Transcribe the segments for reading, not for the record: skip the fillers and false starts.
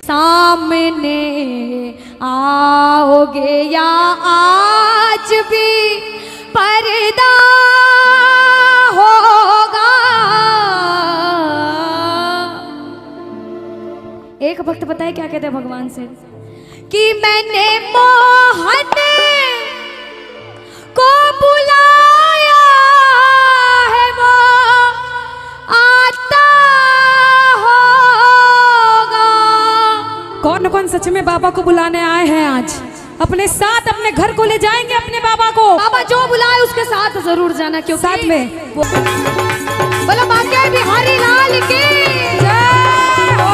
सामने आओगे या आज भी पर्दा होगा। एक भक्त बताए क्या कहते हैं भगवान से कि मैंने मोहन को बुलाया है वो आता होगा। कौन कौन सच में बाबा को बुलाने आए हैं आज? अपने साथ अपने घर को ले जाएंगे अपने बाबा को। बाबा जो बुलाए उसके साथ जरूर जाना, क्योंकि साथ में बोलो बाके बिहारी लाल की जय हो।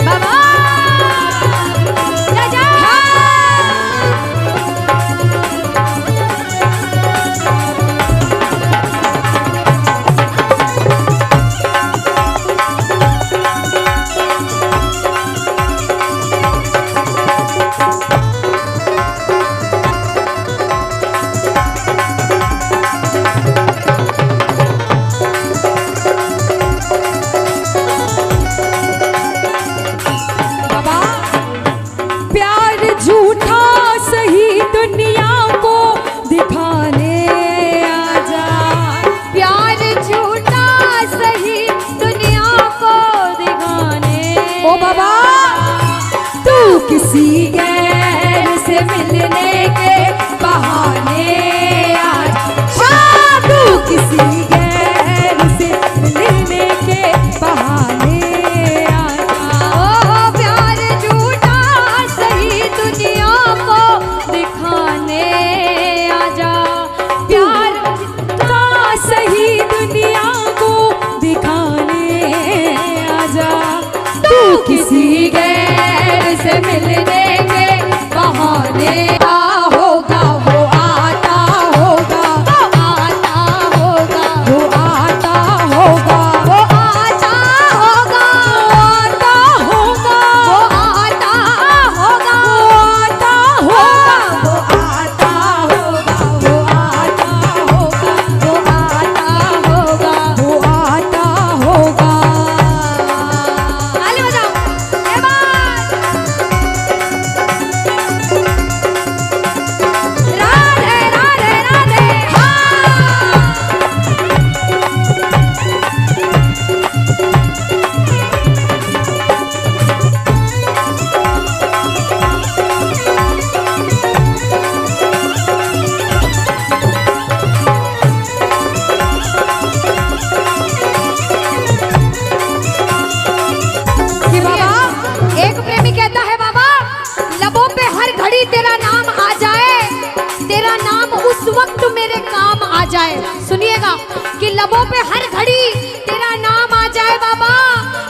बाबा जय जय। किसी गैर से मिलने के बहाने आज तू किसी गैर से मिलने के बहाने ओ प्यार झूठा सही दुनिया को दिखाने आजा। प्यार का सही दुनिया को दिखाने आजा। तू किसी गैर से मिलने के बहाने होगा। वो आता होगा, वो आता होगा, वो आता होगा, वो आता होगा, आता होगा, वो आता होगा, वो आता होगा, वो आता होगा, वो आता होगा, वो आता होगा। ताली बजाओ। ये बात राधे राधे राधे। हाँ कि बाबा एक प्रेमी कहता है बाबा लबों पे हर घड़ी तेरा नाम आ जाए, तेरा नाम उस वक्त मेरे काम आ जाए। सुनिएगा कि लबों पे हर घड़ी तेरा नाम आ जाए बाबा,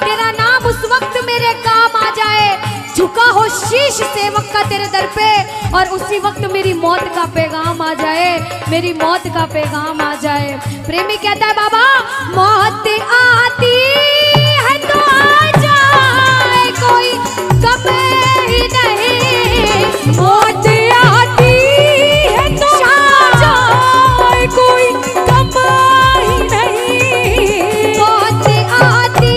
तेरा नाम उस वक्त मेरे काम आ जाए। झुका हो शीश सेवक का तेरे दर पे और उसी वक्त मेरी मौत का पैगाम आ जाए, मेरी मौत का पैगाम आ जाए। प्रेमी कहता है बाबा मौत आती है तो आ जाए, कोई गम ही नहीं। मौत आती है तो आ जाए, कोई गम ही नहीं। मौत आती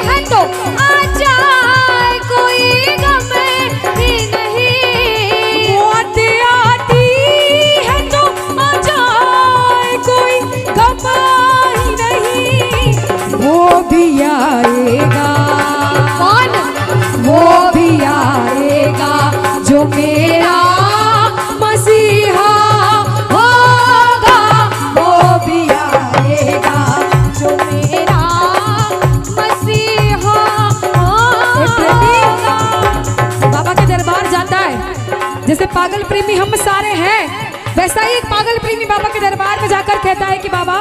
है तो आ जाए, कोई गम ही नहीं। मौत आती है तो आ जाए, कोई गम ही नहीं। वो भी आएगा, कौन? वो भी आएगा जो मेरा मसीहा होगा। वो भी आएगा जो मेरा मसीहा होगा। बाबा के दरबार जाता है, जैसे पागल प्रेमी हम सारे हैं, वैसा ही एक पागल प्रेमी बाबा के दरबार में जाकर कहता है कि बाबा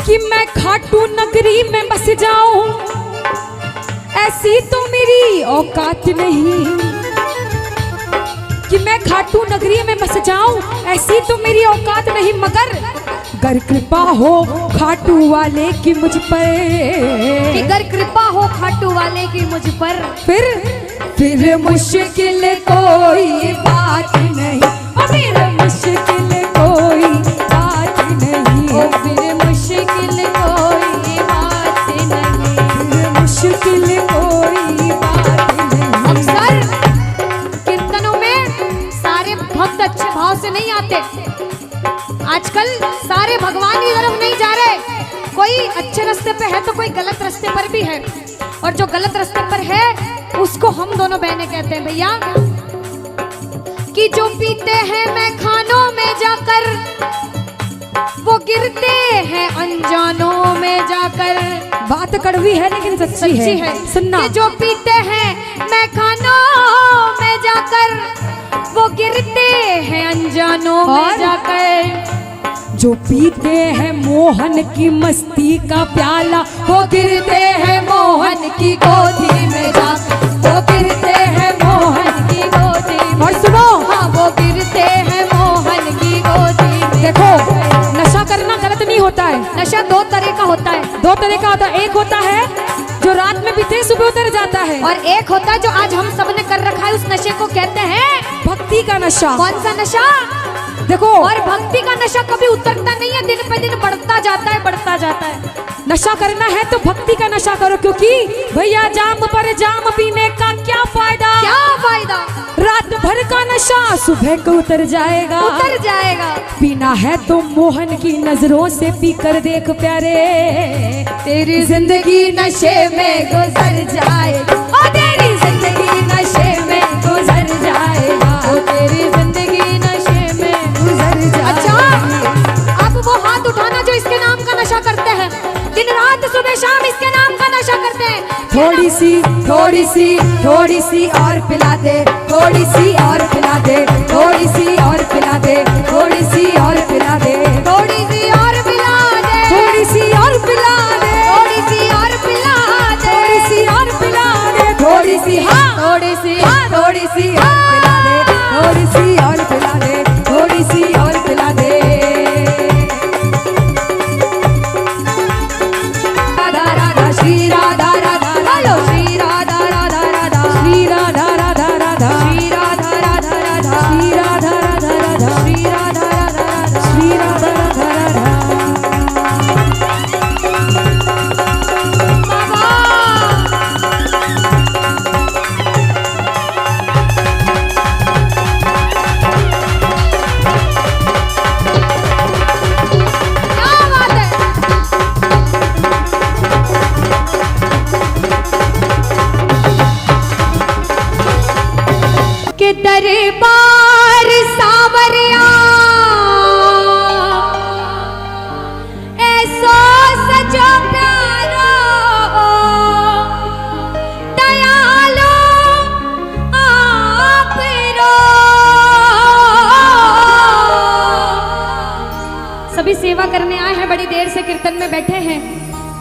कि मैं खाटू नगरी में बस जाऊं, ऐसी तो मेरी औकात नहीं। कि मैं खाटू नगरी में बस जाऊं, ऐसी तो मेरी औकात नहीं। मगर गर कृपा हो खाटू वाले की मुझ पर, कि अगर कृपा हो खाटू वाले की मुझ पर, फिर मुश्किल कोई बात नहीं। फिर मुश्किल कोई बात नहीं। फिर मुश्किल कोई अच्छे रास्ते पे है तो कोई गलत रास्ते पर भी है, और जो गलत रास्ते पर है उसको हम दोनों बहनें कहते हैं भैया कि जो पीते हैं मैं खानों में जाकर वो गिरते हैं अनजानों में जाकर। बात कड़वी है लेकिन सच्ची है। सुनना कि जो पीते हैं मैं खानों में जाकर वो गिरते हैं अनजानों में जाकर। जो पीते हैं मोहन की मस्ती का प्याला वो गिरते हैं मोहन की गोदी में जाकर, वो गिरते हैं मोहन की गोदी में। और सुनो, हाँ वो गिरते हैं मोहन की गोदी में। देखो नशा करना गलत नहीं होता है। नशा दो तरह का होता है। दो तरह का होता है। एक होता है जो रात में पीते सुबह उतर जाता है, और एक होता है जो आज हम सबने कर रखा है, उस नशे को कहते हैं भक्ति का नशा। कौन सा नशा? देखो, और भक्ति का नशा कभी उतरता नहीं है, दिन पे दिन बढ़ता जाता है, बढ़ता जाता है। नशा करना है तो भक्ति का नशा करो, क्योंकि भैया जाम पर जाम पीने का क्या फायदा? क्या फायदा? रात भर का नशा सुबह को उतर जाएगा, उतर जाएगा। पीना है तो मोहन की नजरों से पी कर देख प्यारे, तेरी जिंदगी नशे में गुजर जाएगा, ओ तेरी जिंदगी नशे में गुजर जाएगा, ओ तेरी जिंदगी नशे में गुजर जाएगा। अच्छा, अब वो हाथ उठाना जो इसके नाम का नशा करते हैं, दिन रात सुबह शाम इसके नाम का नशा करते हैं। थोड़ी सी और पिला दे, थोड़ी सी और पिला दे, थोड़ी सी और पिला दे, थोड़ी सी और पिला दे, थोड़ी सी और पिला दे, थोड़ी सी और पिला दे, थोड़ी सी और पिला दे, थोड़ी सी और पिला दे, थोड़ी सी, हाँ थोड़ी सी, थोड़ी सी और पिला दे, थोड़ी सी और पिला दे, थोड़ी सी और पिला दे। राधा राधा श्री राधा राधा, हेलो श्री राधा राधा राधा, श्री राधा राधा राधा, श्री राधा राधा राधा, श्री राधा राधा राधा, श्री राधा राधा राधा, श्री राधा राधा राधा। क्या बात है? के दरबार सावरिया ऐसो सजो प्यारो दयालो आप रो। सभी सेवा करने आए हैं, बड़ी देर से कीर्तन में बैठे हैं,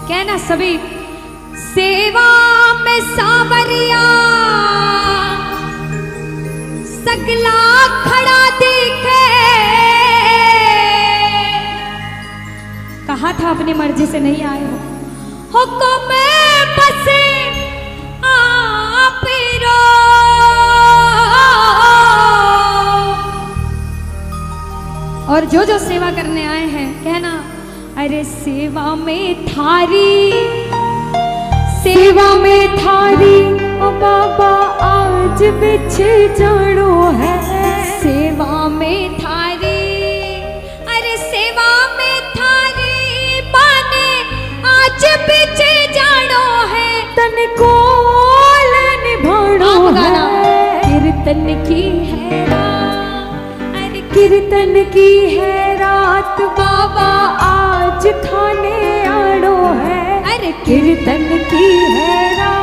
कहना सभी सेवा में सावरिया सगला खड़ा देखे। कहा था अपनी मर्जी से नहीं आए हो, हुक्म बस आप रो। और जो जो सेवा करने आए हैं कहना अरे सेवा में थारी, सेवा में थारी ओ बाबा आज बिछे जानो है। सेवा में थारी, अरे सेवा में थारी बाने आज बिछे जानो है। तन को निभानो है, कीर्तन की है रात, अरे कीर्तन की है रात बाबा आज खाने आड़ो है। अरे कीर्तन की है रात।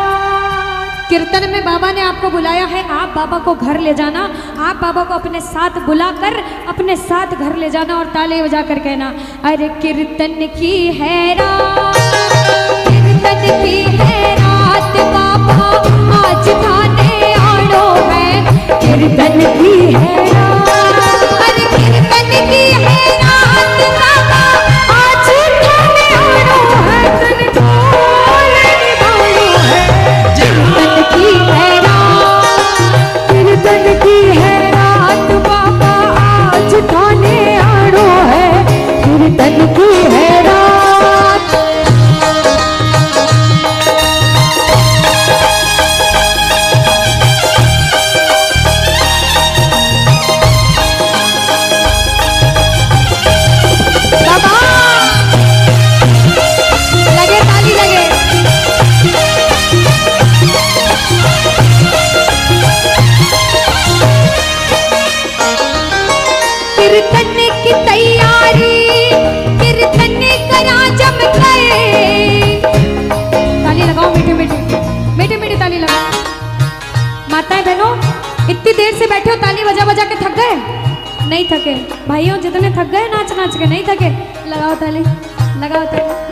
कीर्तन में बाबा ने आपको बुलाया है, आप बाबा को घर ले जाना, आप बाबा को अपने साथ बुलाकर अपने साथ घर ले जाना और ताले बजाकर कहना अरे कीर्तन की है रात, कीर्तन की है रात बाबा आज खाने आड़ो है। कीर्तन की है रात, अरे कीर्तन की है रात बाबा आज खाने आड़ो है। तन को निभानो है, कीर्तन की है रात, कीर्तन की है रात बाबा आज खाने आड़ो है। कीर्तन की है रात। बाबा नहीं थके भाइयों, जितने थक गए नाच नाच के, नहीं थके, लगाओ ताली, लगाओ ताली।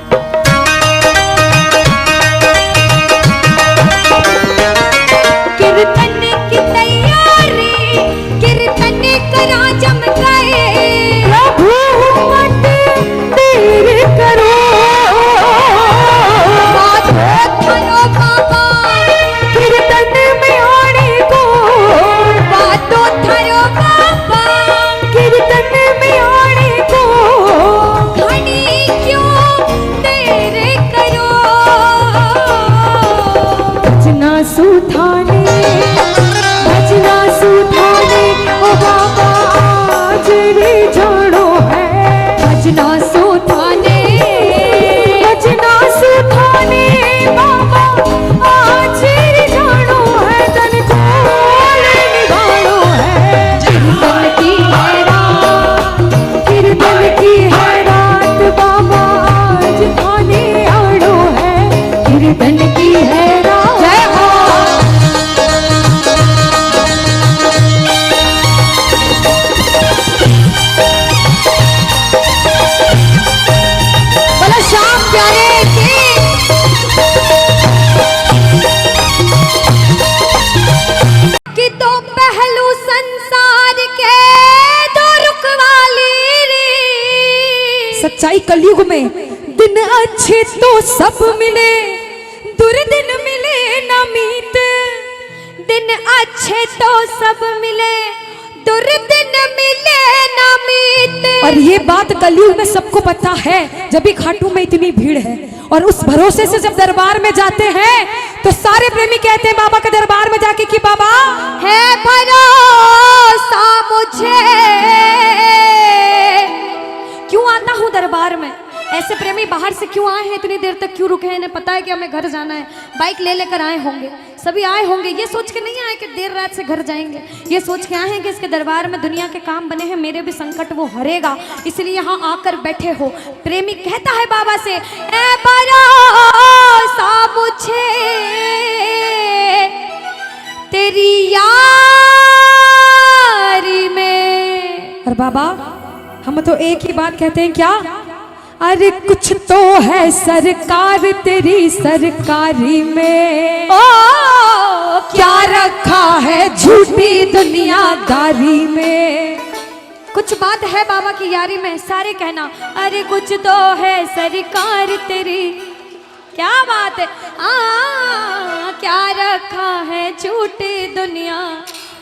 कीर्तन की तैयारी, कीर्तन करा जम गए, प्रभु मत देर करो, बात करो बाबा कीर्तन में आने को, बात करो बाबा कीर्तन में आने को, घड़ी क्यों देर करो, भजना सुधाने, भजना सुधाने, ओ बाबा आज रे जानो है, भजना सुधाने, भजना सुधाने, बाबा आज रे जानो है, तन खोल निभानो है, कीर्तन की है रात, कीर्तन की है रात, बाबा आज थाने आनो है, कीर्तन की है रात। जय हो। बोलो श्याम प्यारे की। कि तो पहलू संसार के दो रुख वाली रे, सच्चाई कलयुग में दिन अच्छे तो सब मिले, दुर्दिन मिले न मीत, दिन अच्छे तो सब मिले, दुर्दिन मिले न मीत। और ये बात कलयुग में सबको पता है, जब भी खाटू में इतनी भीड़ है, और उस भरोसे से जब दरबार में जाते हैं तो सारे प्रेमी कहते हैं बाबा के दरबार में जाके कि बाबा है भरोसा मुझे, क्यों आता हूँ दरबार में। ऐसे प्रेमी बाहर से क्यों आए हैं, इतनी देर तक क्यों रुके हैं, इन्हें पता है कि हमें घर जाना है, बाइक ले लेकर आए होंगे, सभी आए होंगे, ये सोच के नहीं आए कि देर रात से घर जाएंगे, ये सोच के आए हैं कि इसके दरबार में दुनिया के काम बने हैं, मेरे भी संकट वो हरेगा, इसलिए यहाँ आकर बैठे हो। प्रेमी कहता है बाबा से, ए भरोसा मुझे तेरी यारी में। और बाबा हम तो एक ही बात कहते हैं, क्या? अरे कुछ तो है सरकार तेरी सरकारी में, ओ क्या रखा है झूठी दुनियादारी में। कुछ बात है बाबा की यारी में, सारे कहना अरे कुछ तो है सरकार तेरी, क्या बात है, क्या रखा है झूठी दुनिया।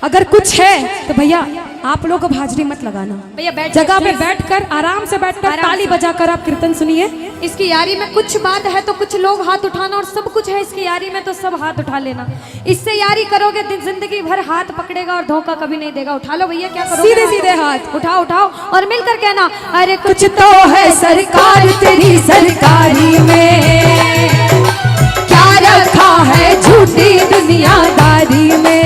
अगर कुछ है तो भैया आप लोग को हाजिरी मत लगाना, भैया बैठ जगह पे बैठकर आराम से बैठकर ताली बजाकर आप कीर्तन सुनिए। इसकी यारी में कुछ बात है तो कुछ लोग हाथ उठाना, और सब कुछ है इसकी यारी में तो सब हाथ उठा लेना। इससे यारी करोगे जिंदगी भर हाथ पकड़ेगा और धोखा कभी नहीं देगा। उठा लो भैया, क्या करोगे? सीधे सीधे हाथ उठाओ उठाओ और मिलकर कहना अरे कुछ तो है सरकार तेरी सरकारी में, क्या रखा है झूठी दुनियादारी में।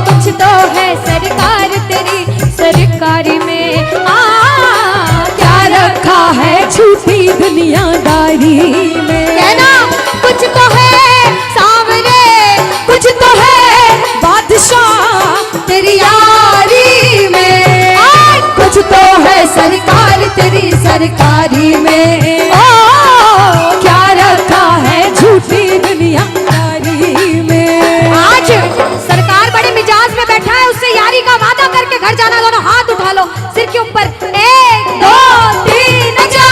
कुछ तो है सरकार तेरी सरकारी में, क्या रखा है झूठी दुनियादारी में। कहना कुछ तो है सामने, कुछ तो है बादशाह तेरी यारी में, कुछ तो है सरकार तेरी सरकारी में, क्या रखा है झूठी दुनियादारी में। आज सरकार बड़े मिजाज में बैठा है, उससे यारी का वादा करके घर जाना। दोनों हाथ उठा लो सिर के ऊपर, 1 2 3 जा।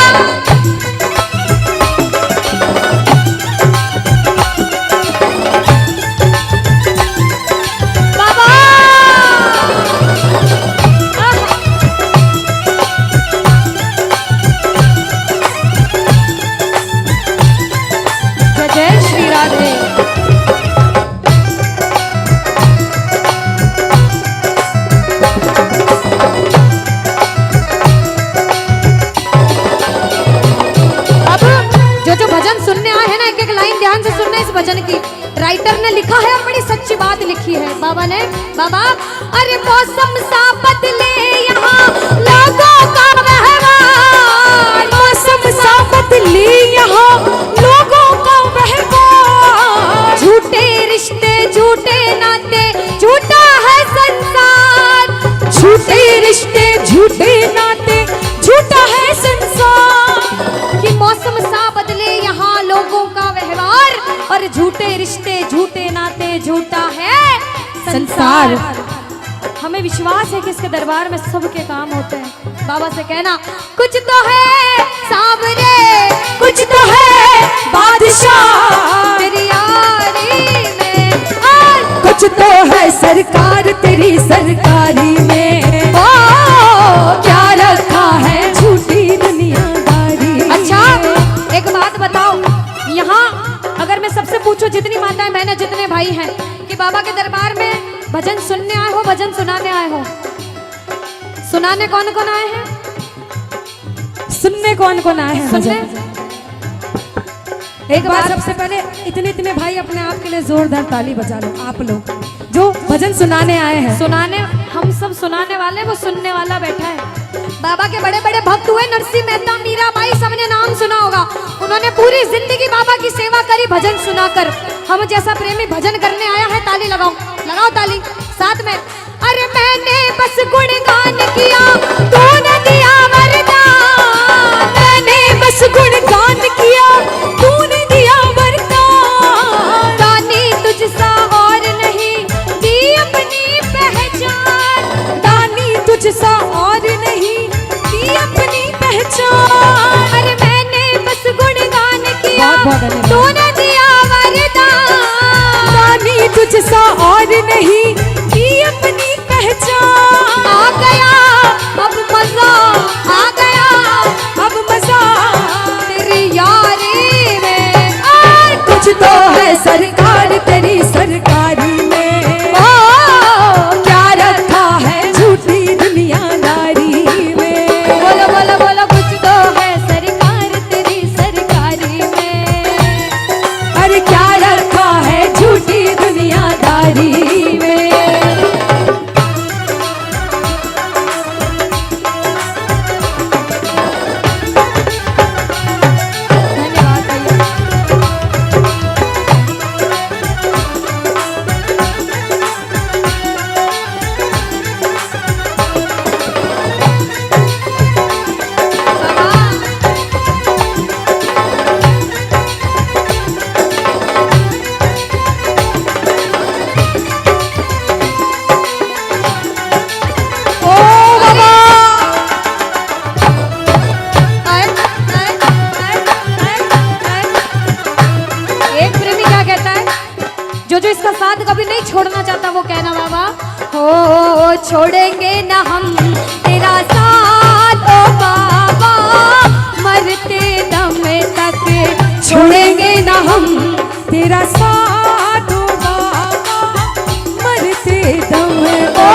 बाबा जय श्री राधे। ध्यान से सुनना इस भजन की। राइटर ने लिखा है और बड़ी सच्ची बात लिखी है बाबा ने। बाबा अरे मौसम सा बदले यहाँ लोगों का व्यवहार, मौसम सा बदले यहाँ लोगों का व्यवहार, झूठे रिश्ते झूठे नाते झूठा है संसार, झूठे झूठे रिश्ते, झूठे नाते, झूठा है संसार। हमें विश्वास है कि इसके दरबार में सबके काम होते हैं। बाबा से कहना कुछ तो है सामने, कुछ तो है बादशाह तेरी यारी में, और कुछ तो है सरकार तेरी सरकारी में। ओ क्या रखा है झूठी दुनियादारी। अच्छा एक बात बताओ, यहाँ अगर मैं सबसे पूछूं, जितनी माताएं बहनें जितने भाई हैं, कि बाबा के दरबार में भजन सुनने आए हो, भजन सुनाने आए हो? सुनाने कौन कौन आए हैं? सुनने कौन कौन आए हैं? सुनने एक बार सबसे पहले इतने भाई अपने आप के लिए जोरदार ताली बजा लो, आप लोग जो भजन सुनाने आए हैं। सुनाने हम सब सुनाने वाले, वो सुनने वाला बैठा है। बाबा के बड़े बड़े भक्त हुए, नरसिंह मेहता, मीराबाई, सबने नाम सुना होगा। उन्होंने पूरी जिंदगी बाबा की सेवा करी भजन सुनाकर। हम जैसा प्रेमी भजन करने आया है, ताली लगाओ, लगाओ ताली साथ में। अरे मैंने बस गुणगान किया, तूने दिया वरदान। मैंने बस गुणगान किया, तूने दिया वरदान। दानी तुझसा और नहीं दी अपनी पहचान, दानी तुझसा और नहीं दी अपनी पहचान। अरे मैंने बस गुणगान किया, बहुत धन्यवाद। तूने दिया वरदान। दानी तुझसा और नहीं दी अपनी पहचान। आ गया अब मजा, आ गया अब मजा तेरी यारी में, और कुछ तो है सरकार तेरी सरकारी में। ओ क्या रखा है झूठी दुनियादारी में। बोलो बोलो बोलो, कुछ तो है सरकार तेरी सरकारी में। अरे क्या रखा है झूठी दुनियादारी में। धन्यवाद भैया। ओ बाबा एक प्रेमी क्या कहता है, जो जो इसका साथ कभी नहीं छोड़ना चाहता, वो कहना बाबा हो छोड़ेंगे ना हम तेरा साथ, ओ बाबा मरते दम तक छोड़ेंगे ना हम तेरा साथ ओ बाबा मरते दम ओ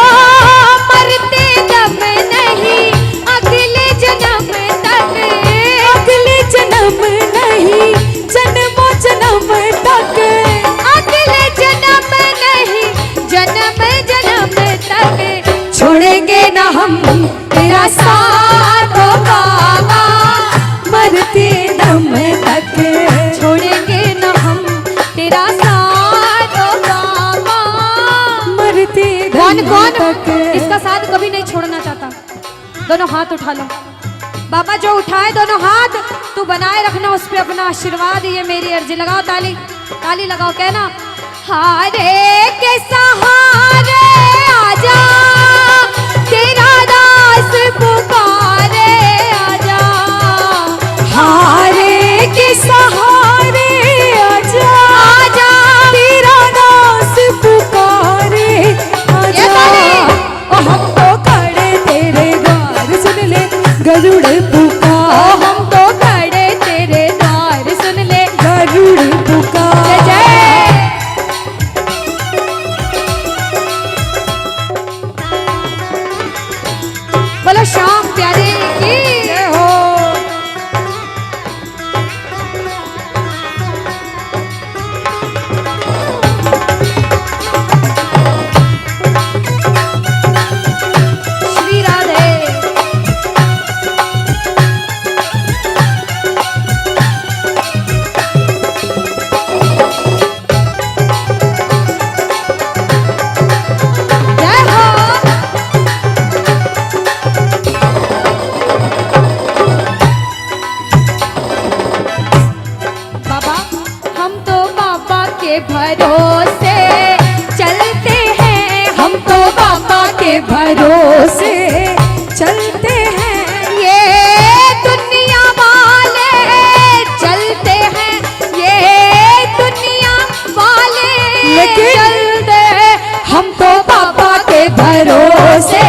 मरते दम नहीं अगले जन्म तक, अगले जन्म नहीं जन्मों जन्म तक। अगले जन्म नहीं जन्म जन्म तक छोड़ेंगे ना हम तेरा साथ ओ बाबा मरते दम तक। छोड़ेंगे न हम तेरा साथ, ओ बाबा मरते कौन दम कौन तक। इसका साथ कभी नहीं छोड़ना चाहता? दोनों हाथ उठा लो। बाबा जो उठाए दोनों हाथ, तू बनाए रखना उस पे अपना आशीर्वाद, ये मेरी अर्जी। लगाओ ताली, ताली लगाओ, कहना हारे के सहारे आजा, तेरा दास पुकारे आजा। हारे के सहारे आजा, आजा तेरा दास पुकारे आजा। ये ताली। ओ हम तो खड़े तेरे द्वार, सुन ले गरुड़ ओ पुकार। हम तो खड़े तेरे द्वार, सुन ले गरुड़ जय पुकार। जय। बोलो श्याम प्यारे की जय हो। भरोसे चलते हैं, हम तो बाबा के भरोसे चलते हैं। ये दुनिया वाले चलते हैं, ये दुनिया वाले लेकिन चलते हैं, हम तो बाबा के भरोसे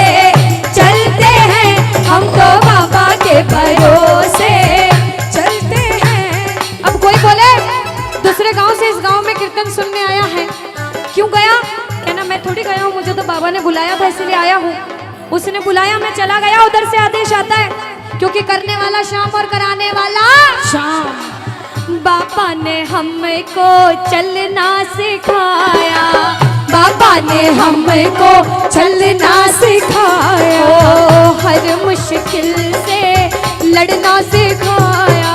चलते हैं, हम तो बाबा के भरोसे चलते हैं। अब कोई बोले दूसरे गांव से इस गांव में कीर्तन सुनने आया है, क्यों गया? कहना मैं थोड़ी गया हूँ, मुझे तो बाबा ने बुलाया था इसलिए आया हूँ। उसने बुलाया, मैं चला गया, उधर से आदेश आता है, क्योंकि करने वाला श्याम और कराने वाला शाम। बाबा ने हमको चलना सिखाया, बाबा ने हमको चलना सिखाया, ओ हर मुश्किल से लड़ना सिखाया,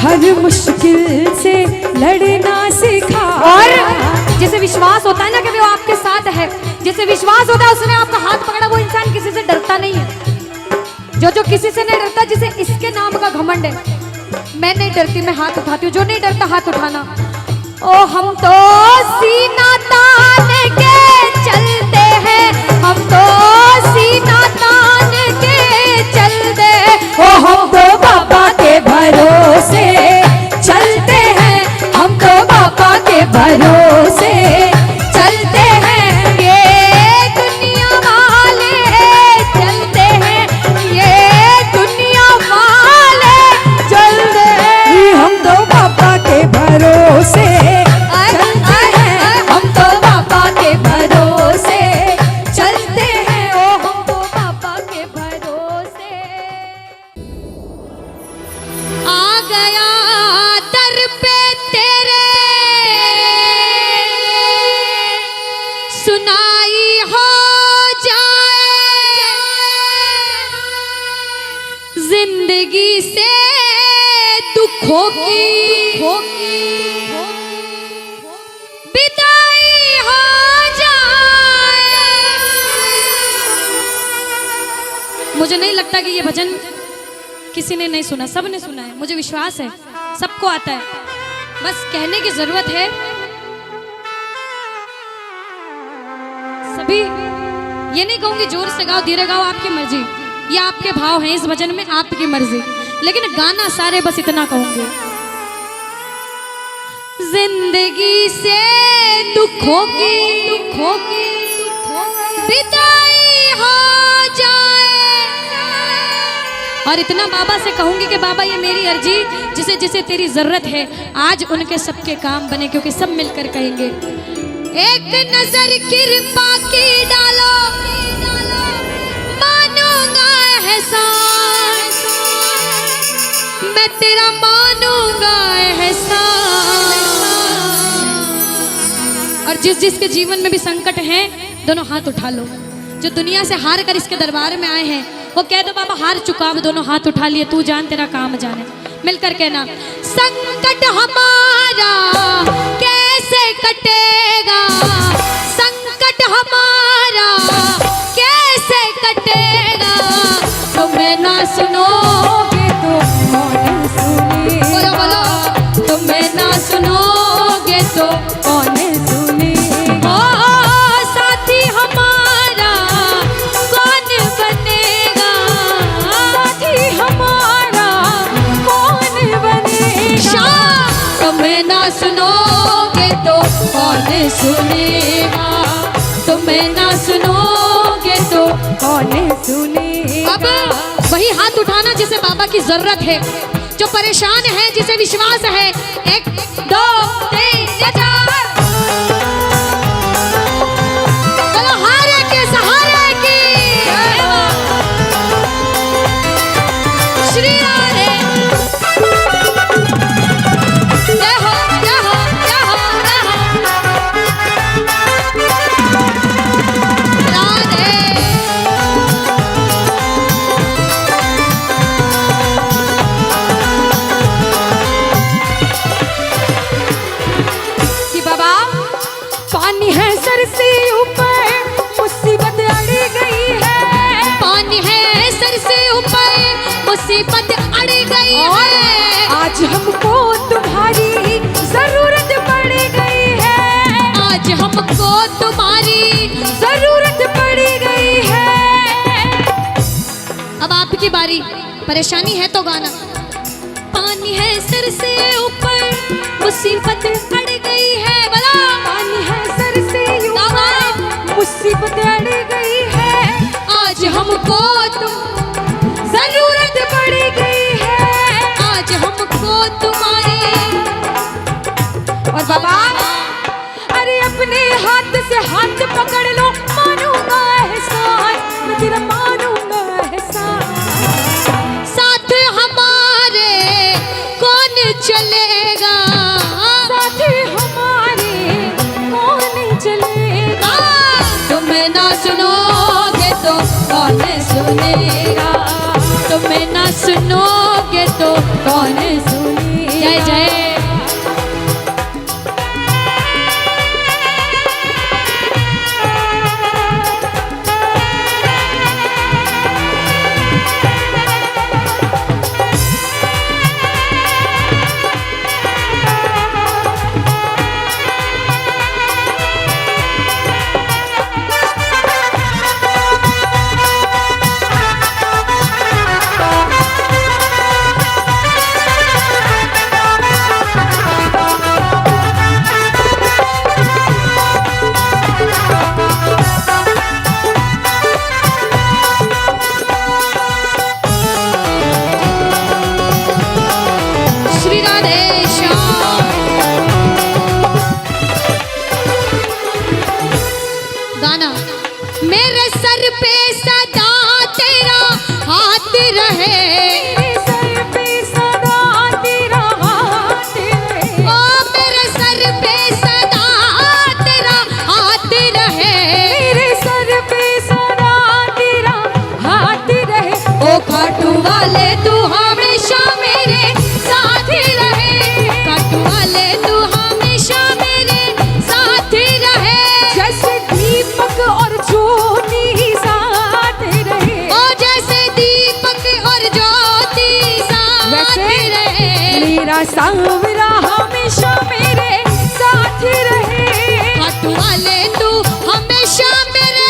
हर मुश्किल से लड़ना सिखाया। और जिसे विश्वास होता है ना कि वो आपके साथ है, जिसे विश्वास होता है उसने आपका हाथ पकड़ा, वो इंसान किसी से डरता नहीं है। जो किसी से नहीं डरता, जिसे इसके नाम का घमंड है, मैं नहीं डरती, मैं हाथ उठाती हूँ। जो नहीं डरता हाथ उठाना। ओ हम तो सीना तान के चलते हैं, हम तो सीना तान के चलते हैं, ओ हम तो बाबा के भरोसे चलते हैं, हम तो बाबा के भरोसे चलते हैं। ये दुनिया वाले चलते हैं, ये दुनिया वाले चलते हैं, हम तो बाबा के भरोसे चलते हैं, हम तो बाबा के भरोसे चलते हैं। ओ हम तो बाबा के भरोसे। आ गया दर पे तेरे, सुनाई हो जाए, जिंदगी से दुखों की विदाई हो जाए। मुझे नहीं लगता कि ये भजन किसी ने नहीं सुना, सब ने सुना है, मुझे विश्वास है सबको आता है, बस कहने की जरूरत है। सभी ये नहीं कहूंगी जोर से गाओ धीरे गाओ, आपकी मर्जी, ये आपके भाव हैं इस भजन में, आपकी मर्जी, लेकिन गाना सारे बस इतना कहूंगे, जिंदगी से दुखों की विदाई हो जाए। और इतना बाबा से कहूंगी कि बाबा ये मेरी अर्जी, जिसे जिसे तेरी जरूरत है आज उनके सबके काम बने, क्योंकि सब मिलकर कहेंगे एक नजर कृपा की डालो, मानूंगा एहसान, मैं तेरा मानूंगा एहसान। और जिस जिसके जीवन में भी संकट है, दोनों हाथ उठा लो। जो दुनिया से हार कर इसके दरबार में आए हैं, वो कह दो बाबा हार चुका, अब दोनों हाथ उठा लिए, तू जान तेरा काम जाने। मिलकर कहना, संकट हमारा कैसे कटेगा, संकट हमारा कैसे कटेगा, तुम्हें ना सुनोगे तो कौन सुनेगा, बोलो बोलो, तुम्हें ना सुनोगे तो कौन सुनेगा, ओ साथी हमारा कौन बनेगा, साथी हमारा कौन बनेगा, तुम्हें ना सुनोगे तो कौन सुनेगा, तुम्हें ना सुनोगे तो कौन सुनेगा। अब वही हाथ उठाना जिसे बाबा की जरूरत है, जो परेशान है, जिसे विश्वास है, 1 2 3 4, चलो हारे के सहारे की श्री राधे, जय हो जय हो जय हो जय हो राधे। आज हमको तुम्हारी जरूरत पड़ी गई है। अब आपकी बारी, परेशानी है तो गाना। पानी है सिर से ऊपर, मुसीबत अड़ गई है, बोला। पानी है सर से ऊपर, मुसीबत अड़ गई है। आज हमको तुम जरूरत पड़ी गई है। आज हमको तुम्हारी। और बाबा, अरे अपने हाथ से हाथ पकड़ लो, मानूंगा एहसान, मैं तेरा मानूंगा एहसान। साथ हमारे कौन चलेगा, साथ हमारे कौन चलेगा। तुम ना सुनोगे तो कौन सुनेगा, तुम ना सुनोगे तो कौन सुनेगा। जय जय। गाना। मेरे सर पे सदा तेरा हाथ रहे, मेरे सर पे सदा तेरा हाथ रहे। ओ मेरे सर पे सदा तेरा हाथ रहे, मेरे सर पे सदा तेरा हाथ रहे। ओ खाटू वाले तू हमेशा मेरे साथ रहे, खाटू वाले तू हमेशा मेरे साथ रहे। जैसे दीपक और ज्योति साथ रहे, ओ जैसे दीपक और ज्योति साथ वैसे रहे। मेरा सांवरा हमेशा मेरे साथ रहे। खाटू वाले तू हमेशा मेरे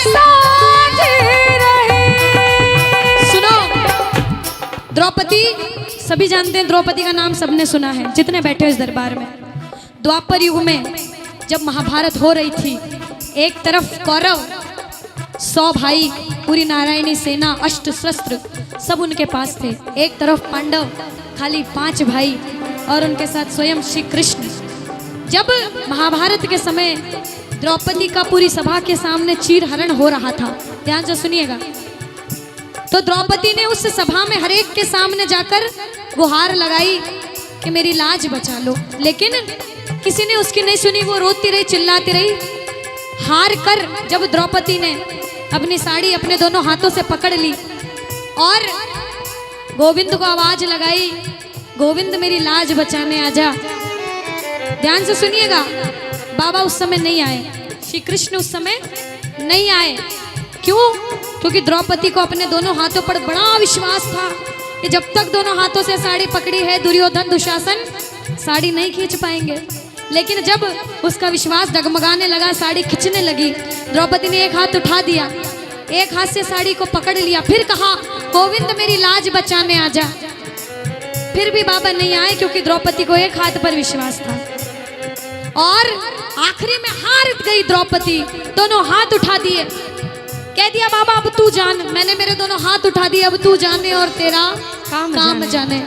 साथ रहे। सुनो, द्रौपदी, सभी जानते हैं द्रौपदी का नाम सबने सुना है जितने बैठे हो इस दरबार में। द्वापर युग में जब महाभारत हो रही थी, एक तरफ कौरव 100 भाई, पूरी नारायणी सेना, अष्ट शस्त्र सब उनके पास थे। एक तरफ पांडव खाली 5 भाई और उनके साथ स्वयं श्री कृष्ण। जब महाभारत के समय द्रौपदी का पूरी सभा के सामने चीरहरण हो रहा था, ध्यान से सुनिएगा, तो द्रौपदी ने उस सभा में हर एक के सामने जाकर गुहार लगाई कि मेरी लाज बचा लो, लेकिन किसी ने उसकी नहीं सुनी। वो रोती रही, चिल्लाती रही। हार कर जब द्रौपदी ने अपनी साड़ी अपने दोनों हाथों से पकड़ ली और गोविंद को आवाज लगाई, गोविंद मेरी लाज बचाने आजा। ध्यान से सुनिएगा, बाबा उस समय नहीं आए, श्री कृष्ण उस समय नहीं आए। क्यों? क्योंकि द्रौपदी को अपने दोनों हाथों पर बड़ा विश्वास था कि जब तक दोनों हाथों से साड़ी पकड़ी है दुर्योधन दुशासन साड़ी नहीं खींच पाएंगे। लेकिन जब उसका विश्वास डगमगाने लगा, साड़ी खींचने लगी, द्रौपदी ने एक हाथ उठा दिया, एक हाथ से साड़ी को पकड़ लिया, फिर कहा गोविंद मेरी लाज बचाने आजा। फिर भी बाबा नहीं आए क्योंकि द्रौपदी को एक हाथ पर विश्वास था। और आखिरी में हार गई द्रौपदी, दोनों हाथ उठा दिए, कह दिया बाबा अब तू जान, मैंने मेरे दोनों हाथ उठा दिए, अब तू जाने और तेरा काम जाने।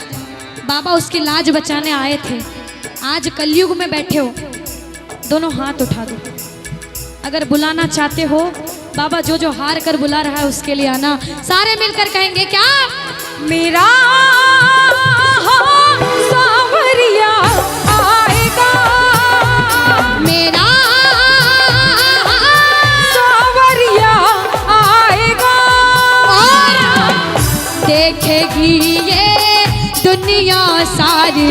बाबा उसकी लाज बचाने आए थे। आज कलयुग में बैठे हो, दोनों हाथ उठा दो। अगर बुलाना चाहते हो, बाबा जो जो हार कर बुला रहा है उसके लिए आना। सारे मिलकर कहेंगे क्या? मेरा सांवरिया आएगा, मेरा सांवरिया आएगा, और देखेगी ये दुनिया सारी।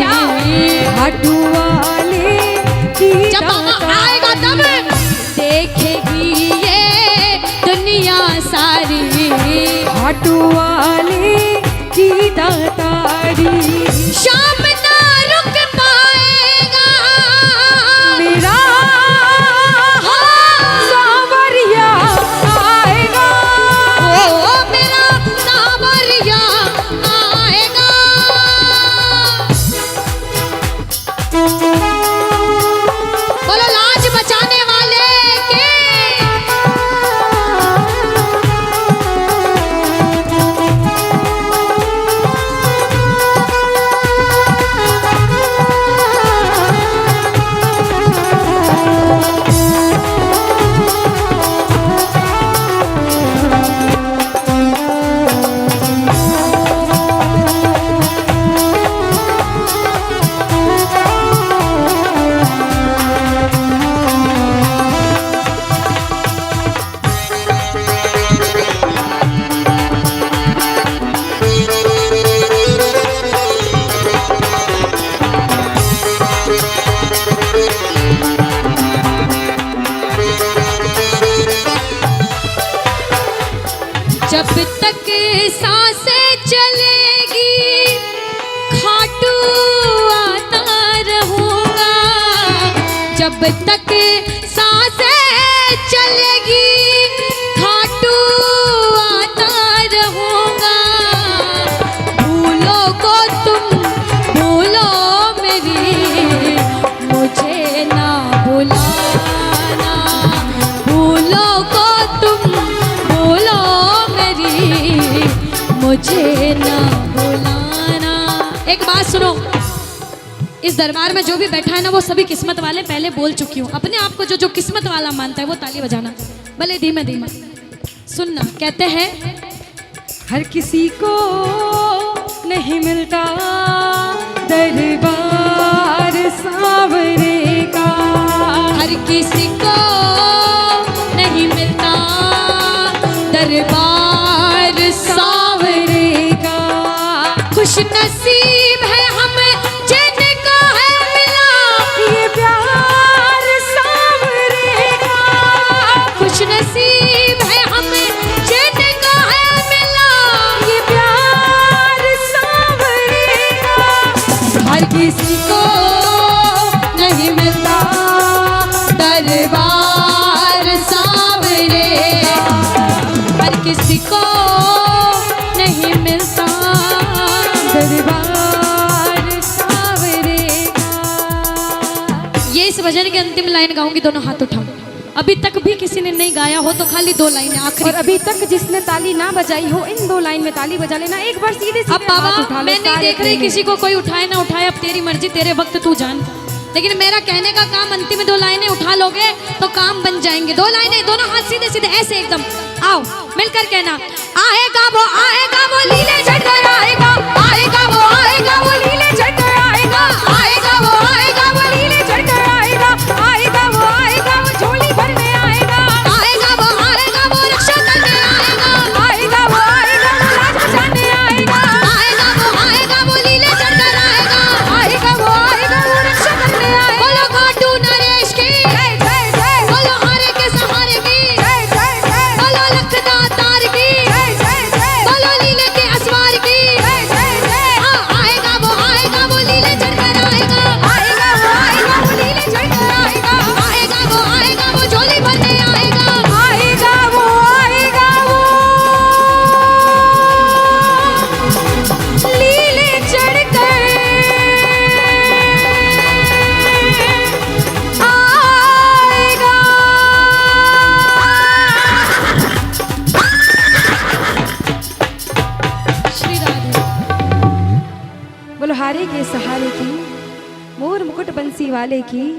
खाटू वाले की जब बाबा आएगा तब देखेगी ये दुनिया सारी। खाटू वाले की दातारी। शाम ना रुक पाएगा मेरा जब तक सांसें चलेगी खाटू आता रहूंगा, जब तक सांसें चलेगी खाटू आता रहूंगा। भूलो को तुम भूलो मेरी, मुझे ना भुलाना। भूलो को तुम भूलो मेरी, मुझे ना भुलाना। एक बात सुनो, इस दरबार में जो भी बैठा है ना वो सभी किस्मत वाले, पहले बोल चुकी हूँ। अपने आप को जो जो किस्मत वाला मानता है वो ताली बजाना, भले धीमे धीमे। सुनना, कहते हैं हर किसी को नहीं मिलता दरबार सांवरे का, हर किसी को नहीं मिलता दरबार सांवरे का। खुश नसीब है हम जिनको है मिला ये प्यार सांवरे का। खुश नसीब है हम जिनको है मिला ये प्यार सांवरे का। हर किसी को नहीं मिलता दरबार सांवरे का। हर किसी को नहीं मिलता दरबार सांवरे का। ये इस भजन की अंतिम लाइन गाऊंगी, दोनों हाथ उठाओ। अभी तक भी किसी ने नहीं गाया हो तो खाली 2 लाइनें आखिरी। और अभी तक जिसने ताली ना बजाई हो, इन 2 लाइन में ताली बजा लेना। एक बार सीधे सीधे अब बाबा हाथ उठा लो, मैं नहीं सारे देख रही प्रेमी। किसी को, कोई उठाए ना उठाए, अब तेरी मर्जी, तेरे वक्त तू जान। लेकिन मेरा कहने का काम, अंतिम 2 लाइनें उठा लोगे तो काम बन जाएंगे। 2 लाइनें, दोनों हाथ सीधे सीधे ऐसे एकदम। आओ मिलकर कहना, आएगा वो लीले झटकर आएगा, आएगा वो लीले झटकर आएगा, आएगा वो लीले झटकर आएगा, आएगा वो झोली भरने आएगा, आएगा वो रक्षा करने आएगा, आएगा वो लाज बचाने आएगा, आएगा वो लीले झटकर आएगा, आएगा वो रक्षा करने आएगा। बोलो खाटू नरेश की, जय जय जय बोलो हारे के सहारे की, जय जय जय बोलो लखदा तार की, जय जय जय बोलो लीले के असवार की। जय जय जय। हाँ, आएगा वो लीले झटकर आएगा, आएगा वो लीले झटकर आएगा, आएगा वो झोली भरने आएगा, आएगा वो लीले चढ़कर आएगा। श्री राधे। बोलो हारे के सहारे की, मोर मुकुट बंसी वाले की।